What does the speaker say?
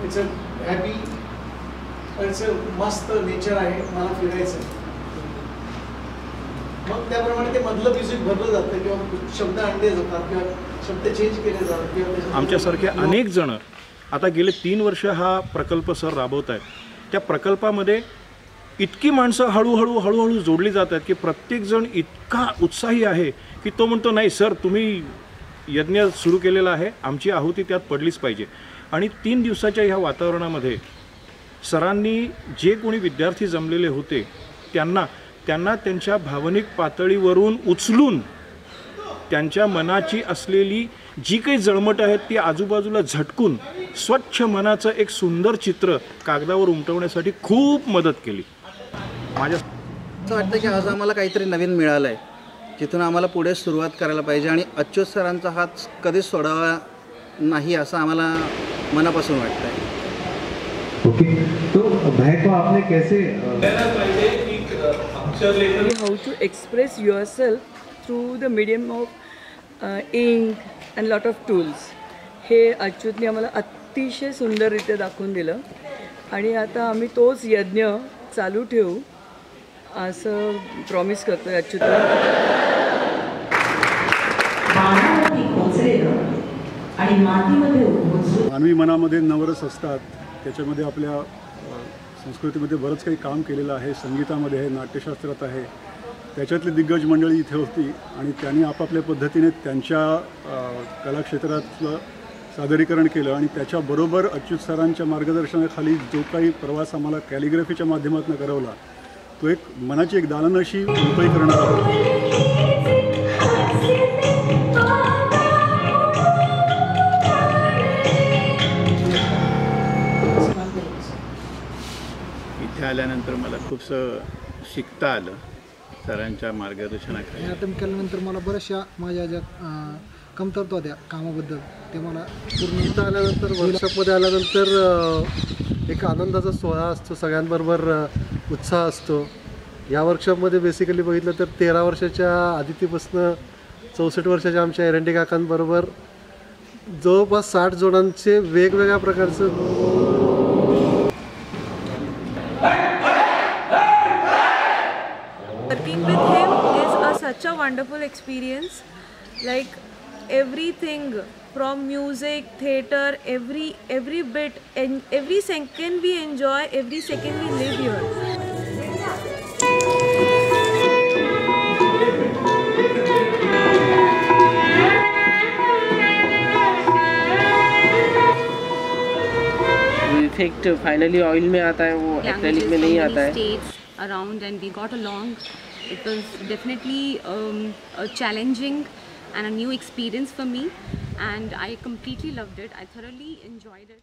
It's a happy, it's a मस्त nature आहे, मला फिरायचं. मग त्याप्रमाणे ते मधलं म्युझिक भरलं जातं किंवा शब्द आणले जातात किंवा शब्द चेंज केले जातात किंवा आमच्यासारखे अनेक जण आता गेले 3 वर्ष हा प्रकल्प सर राबवत आहेत. त्या प्रकल्पामध्ये इतकी माणसं हळूहळू जोडली जातात की प्रत्येकजण इतका उत्साही आहे की तो म्हणतो नाही सर तुम्ही यज्ञ सुरू केलेला आहे, आमची आहुती त्यात पडलीच पाहिजे. आणि 3 दिवसाच्या ह्या वातावरणामध्ये सरांनी जे कोणी विद्यार्थी जमलेले होते त्यांना त्यांच्या भावनिक पातळीवरून उचलून त्यांच्या मनाची असलेली जी काही जळमट आहेत ती आजूबाजूला झटकून स्वच्छ मनाचं एक सुंदर चित्र कागदावर उमटवण्यासाठी खूप मदत केली. माझ्या असं वाटतं की आज आम्हाला काहीतरी नवीन मिळालं आहे, जिथून आम्हाला पुढे सुरुवात करायला पाहिजे आणि अच्युत सरांचा हात कधीच सोडावा नाही असं आम्हाला मनापासून वाटतं आहे. ओके, तो भय को आपने कैसे how to express yourself through the medium of ink and lot of tools. हे अच्युतने आम्हाला अतिशय सुंदररित्या दाखवून दिलं आणि आता आम्ही तोच यज्ञ चालू ठेवू असं प्रॉमिस करतोय अच्युतला. मानवी मनामध्ये नवरस असतात, त्याच्यामध्ये आपल्या संस्कृतीमध्ये बरंच काही काम केलेलं आहे, संगीतामध्ये आहे, नाट्यशास्त्रात आहे. त्याच्यातली दिग्गज मंडळी इथे होती आणि त्यांनी आपापल्या पद्धतीने त्यांच्या कलाक्षेत्रातलं सादरीकरण केलं आणि त्याच्याबरोबर अच्युत सरांच्या मार्गदर्शनाखाली जो काही प्रवास आम्हाला कॅलिग्राफीच्या माध्यमातून करवला तो एक मनाची एक दालन अशी मोकळी करण्यात आली. इथे आल्यानंतर मला खूपसं शिकता आलं सरांच्या मार्गदर्शनाखाली. अटेम्प्ट केल्यानंतर मला बऱ्याचशा माझ्या ज्या कमतरता होत्या कामाबद्दल ते मला पूर्ण. इथं आल्यानंतर वर्कशॉपमध्ये आल्यानंतर एक आनंदाचा सोहळा असतो, सगळ्यांबरोबर उत्साह असतो. या वर्कशॉपमध्ये बेसिकली बघितलं तर 13 वर्षाच्या आदितीपासून 64 वर्षाच्या आमच्या एरंडी काकांबरोबर जवळपास 60 जोडांचे वेगवेगळ्या प्रकारचं Working with him is such a wonderful experience. Like everything from music, theatre, every bit and every second we enjoy, every second we live here. Effect finally oil में आता है, वो एक्रेलिक में नहीं आता है. Around and we got along. It was definitely a challenging and a new experience for me, and I completely loved it. I thoroughly enjoyed it.